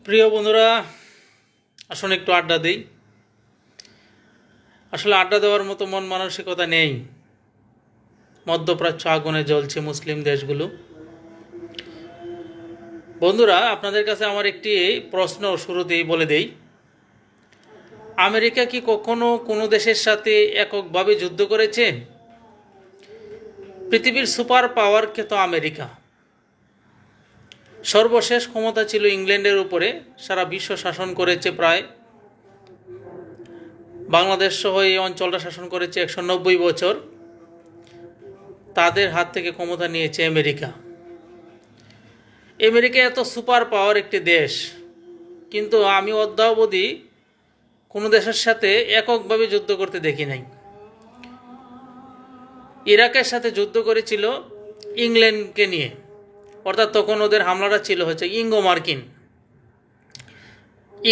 প্রিয় বন্ধুরা, আসুন একটু আড্ডা দিই। আসলে আড্ডা দেওয়ার মতো মন মানসিকতা নেই। মধ্যপ্রাচ্য আগুনে জ্বলছে মুসলিম দেশগুলো। বন্ধুরা, আপনাদের কাছে আমার একটি প্রশ্ন শুরুতেই বলে দেই। আমেরিকা কি কখনো কোনো দেশের সাথে এককভাবে যুদ্ধ করেছে? পৃথিবীর সুপার পাওয়ার কে তো আমেরিকা। সর্বশেষ ক্ষমতা ছিল ইংল্যান্ডের উপরে। সারা বিশ্ব শাসন করেছে প্রায়। বাংলাদেশ সহ এই অঞ্চলটা শাসন করেছে 190 বছর। তাদের হাত থেকে ক্ষমতা নিয়েছে আমেরিকা। আমেরিকা এত সুপার পাওয়ার একটি দেশ, কিন্তু আমি অদ্যাবধি কোনো দেশের সাথে এককভাবে যুদ্ধ করতে দেখি নাই। ইরাকের সাথে যুদ্ধ করেছিল ইংল্যান্ডকে নিয়ে, অর্থাৎ তখন ওদের হামলাটা ছিল হচ্ছে ইঙ্গো মার্কিন।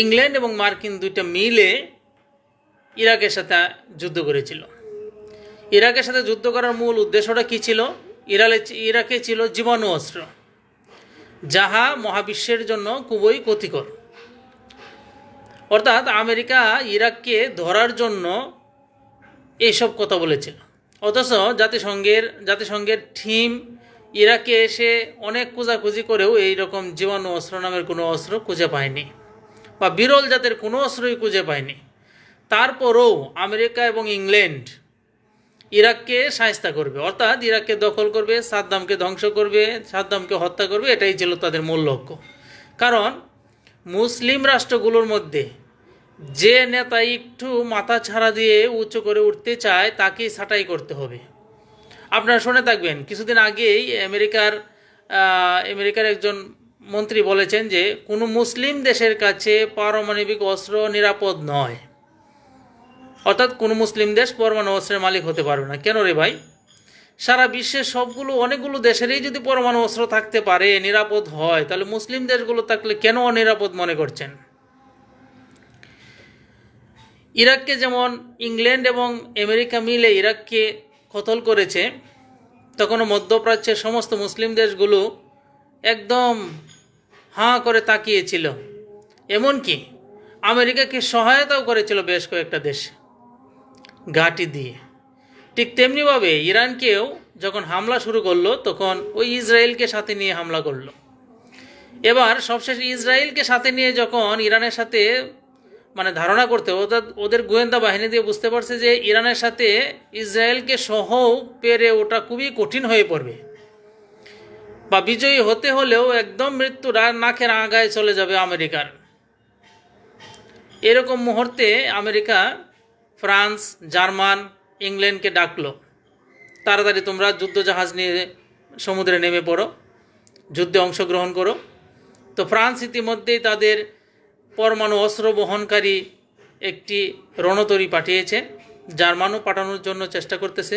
ইংল্যান্ড এবং মার্কিন দুইটা মিলে ইরাকের সাথে যুদ্ধ করেছিল। ইরাকের সাথে যুদ্ধ করার মূল উদ্দেশ্যটা কী ছিল? ইরাকে ছিল জীবাণু অস্ত্র, যাহা মহাবিশ্বের জন্য খুবই ক্ষতিকর। অর্থাৎ আমেরিকা ইরাককে ধরার জন্য এইসব কথা বলেছিল। অথচ জাতিসংঘের টিম ইরাকে এসে অনেক খোঁজাখুঁজি করেও এই রকম জীবাণু অস্ত্র নামের কোনো অস্ত্র খুঁজে পায়নি, বা বিরল জাতের কোনো অস্ত্রই খুঁজে পায়নি। তারপরও আমেরিকা এবং ইংল্যান্ড ইরাককে শায়েস্তা করবে, অর্থাৎ ইরাককে দখল করবে, সাদ্দামকে ধ্বংস করবে, সাদ্দামকে হত্যা করবে। এটাই ছিল তাদের মূল লক্ষ্য। কারণ মুসলিম রাষ্ট্রগুলোর মধ্যে যে নেতা একটু মাথা ছাড়া দিয়ে উঁচু করে উঠতে চায় তাকেই ছাঁটাই করতে হবে। আপনারা শুনে থাকবেন, কিছুদিন আগেই আমেরিকার একজন মন্ত্রী বলেছেন যে কোনো মুসলিম দেশের কাছে পারমাণবিক অস্ত্র নিরাপদ নয়। অর্থাৎ কোনো মুসলিম দেশ পরমাণু অস্ত্রের মালিক হতে পারবে না। কেন রে ভাই? সারা বিশ্বের অনেকগুলো দেশেরই যদি পরমাণু অস্ত্র থাকতে পারে, নিরাপদ হয়, তাহলে মুসলিম দেশগুলো থাকলে কেন অনিরাপদ মনে করছেন? ইরাককে যেমন ইংল্যান্ড এবং আমেরিকা মিলে ইরাককে কতল করেছে, তখনও মধ্যপ্রাচ্যের সমস্ত মুসলিম দেশগুলো একদম হাঁ করে তাকিয়েছিল। এমনকি আমেরিকাকে সহায়তাও করেছিল বেশ কয়েকটা দেশ ঘাঁটি দিয়ে। ঠিক তেমনিভাবে ইরানকেও যখন হামলা শুরু করলো, তখন ওই ইসরায়েলকে সাথে নিয়ে হামলা করলো। এবার সবশেষ ইসরায়েলকে সাথে নিয়ে যখন ইরানের সাথে ধারণা করতে, ওদের গোয়েন্দা বাহিনী দিয়ে বুঝতে পারছে যে ইরানের সাথে ইসরায়েলকে সহ পেরে ওটা খুবই কঠিন হয়ে পড়বে, বা বিজয়ী হতে হলেও একদম মৃত্যুর নাকের আগায় চলে যাবে আমেরিকার। এরকম মুহূর্তে আমেরিকা ফ্রান্স, জার্মান, ইংল্যান্ডকে ডাকলো, তাড়াতাড়ি তোমরা যুদ্ধজাহাজ নিয়ে সমুদ্রে নেমে পড়ো, যুদ্ধে অংশগ্রহণ করো। তো ফ্রান্স ইতিমধ্যেই তাদের পরমাণু অস্ত্র বহনকারী একটি রণতরী পাঠিয়েছে। জার্মানও পাঠানোর জন্য চেষ্টা করতেছে।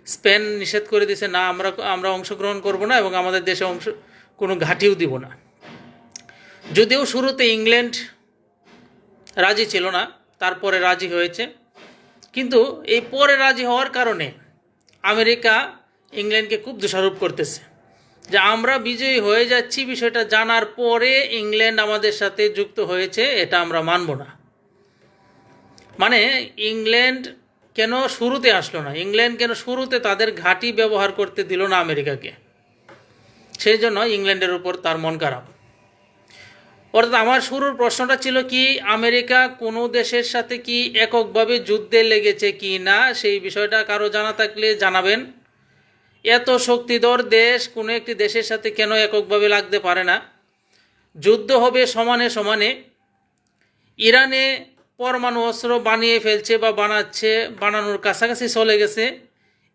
স্পেন নিষেধ করে দিয়েছে, না, আমরা অংশগ্রহণ করব না এবং আমাদের দেশে কোনো ঘাঁটিও দিব না। যদিও শুরুতে ইংল্যান্ড রাজি ছিল না, তারপরে রাজি হয়েছে। কিন্তু এই পরে রাজি হওয়ার কারণে আমেরিকা ইংল্যান্ডকে খুব দোষারোপ করতেছে যে আমরা বিজয়ী হয়ে যাচ্ছি, বিষয়টা জানার পরে ইংল্যান্ড আমাদের সাথে যুক্ত হয়েছে, এটা আমরা মানব না। ইংল্যান্ড কেন শুরুতে আসলো না, ইংল্যান্ড কেন শুরুতে তাদের ঘাঁটি ব্যবহার করতে দিল না আমেরিকাকে, সেই জন্য ইংল্যান্ডের উপর তার মন খারাপ। অর্থাৎ আমার শুরুর প্রশ্নটা ছিল কি, আমেরিকা কোনো দেশের সাথে কি এককভাবে যুদ্ধে লেগেছে কি না, সেই বিষয়টা কারো জানা থাকলে জানাবেন। এত শক্তিধর দেশ কোনো একটি দেশের সাথে কেন এককভাবে লাগতে পারে না? যুদ্ধ হবে সমানে সমানে। ইরানে পরমাণু অস্ত্র বানিয়ে ফেলছে বা বানানোর কাছাকাছি চলে গেছে।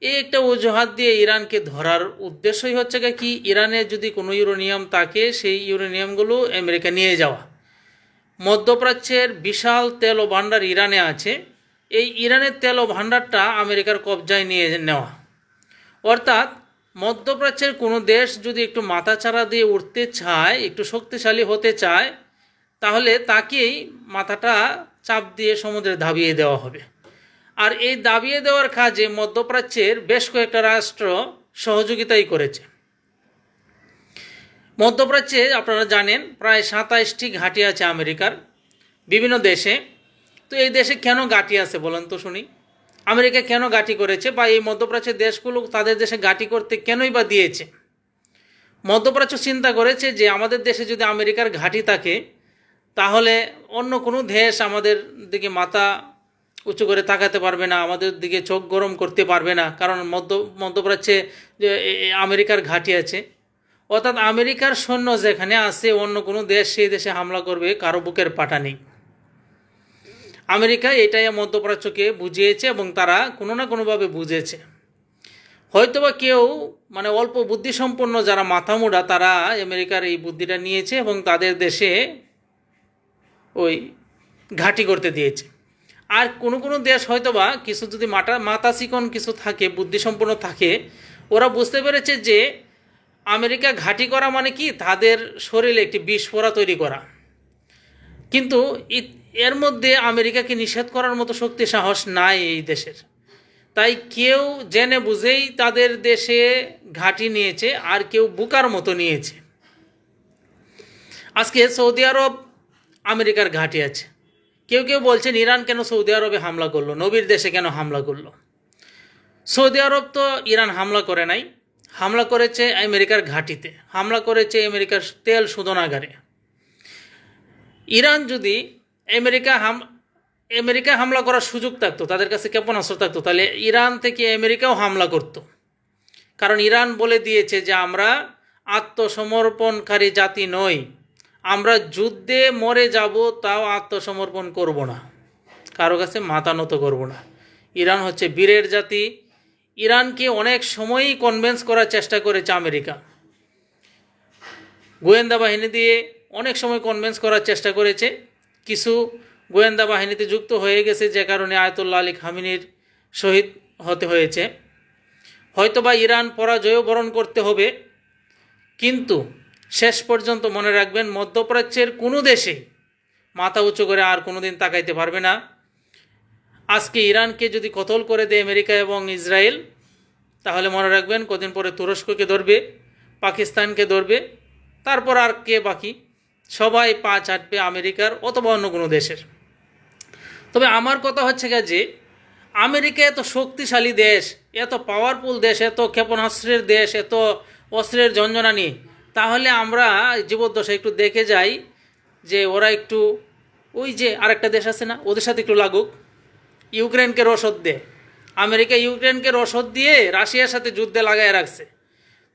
এই একটা অজুহাত দিয়ে ইরানকে ধরার উদ্দেশ্যই হচ্ছে কি, ইরানে যদি কোনো ইউরেনিয়াম থাকে সেই ইউরেনিয়ামগুলো আমেরিকা নিয়ে যাওয়া। মধ্যপ্রাচ্যের বিশাল তেল ও ভাণ্ডার ইরানে আছে, এই ইরানের তেল ও ভাণ্ডারটা আমেরিকার কবজায় নিয়ে নেওয়া। অর্থাৎ মধ্যপ্রাচ্যের কোনো দেশ যদি একটু মাথাচাড়া দিয়ে উঠতে চায়, একটু শক্তিশালী হতে চায়, তাহলে তাকেই মাথাটা চাপ দিয়ে সমুদ্রে দাবিয়ে দেওয়া হবে। আর এই দাবিয়ে দেওয়ার কাজে মধ্যপ্রাচ্যের বেশ কয়েকটা রাষ্ট্র সহযোগিতাই করেছে। মধ্যপ্রাচ্যে আপনারা জানেন প্রায় 27টি ঘাঁটি আছে আমেরিকার বিভিন্ন দেশে। তো এই দেশে কেন ঘাঁটি আছে বলেন তো শুনি? আমেরিকা কেন ঘাঁটি করেছে, বা এই মধ্যপ্রাচ্যের দেশগুলো তাদের দেশে ঘাঁটি করতে কেনই বা দিয়েছে? মধ্যপ্রাচ্য চিন্তা করেছে যে আমাদের দেশে যদি আমেরিকার ঘাঁটি থাকে তাহলে অন্য কোনো দেশ আমাদের দিকে মাথা উঁচু করে তাকাতে পারবে না, আমাদের দিকে চোখ গরম করতে পারবে না, কারণ মধ্যপ্রাচ্যে যে আমেরিকার ঘাঁটি আছে। অর্থাৎ আমেরিকার সৈন্য যেখানে আছে অন্য কোনো দেশ সেই দেশে হামলা করবে, কারো বুকের পাটা নেই। আমেরিকা এটাই মধ্যপ্রাচ্যকে বুঝিয়েছে এবং তারা কোনো না কোনোভাবে বুঝেছে। হয়তোবা কেউ অল্প বুদ্ধিসম্পন্ন যারা মাথামুড়া তারা আমেরিকার এই বুদ্ধিটা নিয়েছে এবং তাদের দেশে ওই ঘাঁটি করতে দিয়েছে। আর কোনো কোনো দেশ হয়তোবা কিছু যদি মাথা চিকন কিছু থাকে, বুদ্ধিসম্পন্ন থাকে, ওরা বুঝতে পেরেছে যে আমেরিকা ঘাঁটি করা মানে কি তাদের শরীরে একটি বিস্ফোরা তৈরি করা। কিন্তু এর মধ্যে আমেরিকাকে নিষেধ করার মতো শক্তি সাহস নাই এই দেশের। তাই কেউ জেনে বুঝেই তাদের দেশে ঘাঁটি নিয়েছে, আর কেউ বুকার মতো নিয়েছে। আজকে সৌদি আরব আমেরিকার ঘাঁটি আছে। কেউ কেউ বলছেন ইরান কেন সৌদি আরবে হামলা করলো, নবীর দেশে কেন হামলা করলো? সৌদি আরব তো ইরান হামলা করে নাই, হামলা করেছে আমেরিকার ঘাঁটিতে, হামলা করেছে আমেরিকার তেল শোধনাগারে। ইরান যদি আমেরিকা হামলা করার সুযোগ থাকতো, তাদের কাছে ক্ষেপণাস্ত্র থাকতো, তাহলে ইরান থেকে আমেরিকাও হামলা করত। কারণ ইরান বলে দিয়েছে যে আমরা আত্মসমর্পণকারী জাতি নই, আমরা যুদ্ধে মরে যাব তাও আত্মসমর্পণ করব না, কারো কাছে মাথা নত করব না। ইরান হচ্ছে বীরের জাতি। ইরানকে অনেক সময়ই কনভিন্স করার চেষ্টা করেছে আমেরিকা, গোয়েন্দা বাহিনী দিয়ে অনেক সময় কনভিন্স করার চেষ্টা করেছে। কিছু গোয়েন্দা বাহিনীতে যুক্ত হয়ে গেছে, যে কারণে আয়াতুল্লাহ আলী খামেনির শহীদ হতে হয়েছে। হয়তোবা ইরান পরাজয়ও বরণ করতে হবে, কিন্তু শেষ পর্যন্ত মনে রাখবেন মধ্যপ্রাচ্যের কোনো দেশে মাথা উঁচু করে আর কোনো দিন তাকাইতে পারবে না। আজকে ইরানকে যদি কতল করে দেয় আমেরিকা এবং ইসরায়েল, তাহলে মনে রাখবেন কদিন পরে তুরস্ককে ধরবে, পাকিস্তানকে ধরবে, তারপর আর কে বাকি? সবাই পা চাটবে আমেরিকার অথবা অন্য কোনো দেশের। তবে আমার কথা হচ্ছে যে আমেরিকা এত শক্তিশালী দেশ, এত পাওয়ারফুল দেশ, এত ক্ষেপণাস্ত্রের দেশ, এত অস্ত্রের ঝঞ্ঝনানি, তাহলে আমরা জীবদ্দশায় একটু দেখে যাই যে ওরা একটু ওই যে আরেকটা দেশ আছে না, ওদের সাথে একটু লাগুক, ইউক্রেনকে রসদ দে। আমেরিকা ইউক্রেনকে রসদ দিয়ে রাশিয়ার সাথে যুদ্ধে লাগায় রাখছে।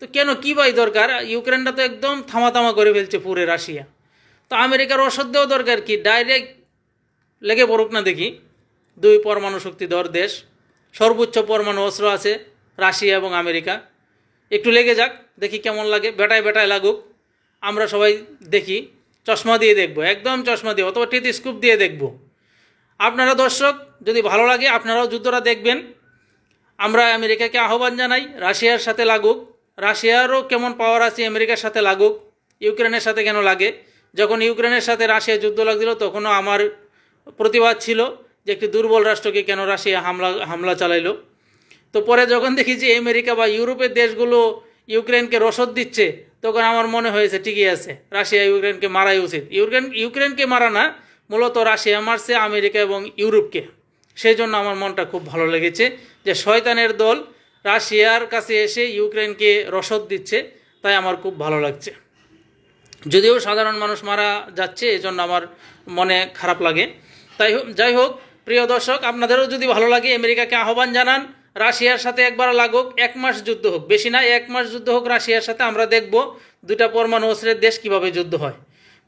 তো কেন, কী ভাই দরকার? ইউক্রেনটা তো একদম থামা করে ফেলছে পুরে রাশিয়া। তো আমেরিকার রসদ দেওয়া দরকার কি? ডাইরেক্ট লেগে পড়ুক না দেখি। দুই পরমাণু শক্তিধর দেশ, সর্বোচ্চ পরমাণু অস্ত্র আছে রাশিয়া এবং আমেরিকা। একটু লেগে যাক, দেখি কেমন লাগে, বেটায় লাগুক, আমরা সবাই দেখি। চশমা দিয়ে দেখবো, একদম চশমা দিয়ে অথবা টেলিস্কোপ দিয়ে দেখব। আপনারা দর্শক যদি ভালো লাগে আপনারাও যুদ্ধটা দেখবেন। আমরা আমেরিকাকে আহ্বান জানাই রাশিয়ার সাথে লাগুক, রাশিয়ারও কেমন পাওয়ার আছে আমেরিকার সাথে লাগুক। ইউক্রেনের সাথে কেন লাগে? যখন ইউক্রেনের সাথে রাশিয়া যুদ্ধ লাগছিল তখনও আমার প্রতিবাদ ছিল যে একটি দুর্বল রাষ্ট্রকে কেন রাশিয়া হামলা চালাইলো। তো পরে যখন দেখি যে আমেরিকা বা ইউরোপের দেশগুলো ইউক্রেনকে রসদ দিচ্ছে, তখন আমার মনে হয়েছে ঠিকই আছে, রাশিয়া ইউক্রেনকে মারাই উচিত। ইউক্রেনকে মারা না, মূলত রাশিয়া মারছে আমেরিকা এবং ইউরোপকে। সেই জন্য আমার মনটা খুব ভালো লেগেছে যে শয়তানের দল রাশিয়ার কাছে এসে ইউক্রেনকে রসদ দিচ্ছে, তাই আমার খুব ভালো লাগছে। যদিও সাধারণ মানুষ মারা যাচ্ছে, এই জন্য আমার মনে খারাপ লাগে। যাই হোক প্রিয় দর্শক, আপনাদেরও যদি ভালো লাগে আমেরিকাকে আহ্বান জানান রাশিয়ার সাথে একবার লাগুক, 1 মাস যুদ্ধ হোক, বেশি না 1 মাস যুদ্ধ হোক রাশিয়ার সাথে, আমরা দেখব দুটা পরমাণু অস্ত্রের দেশ কীভাবে যুদ্ধ হয়।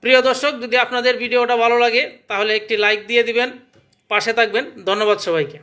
প্রিয় দর্শক, যদি আপনাদের ভিডিওটা ভালো লাগে তাহলে একটি লাইক দিয়ে দিবেন, পাশে থাকবেন। ধন্যবাদ সবাইকে।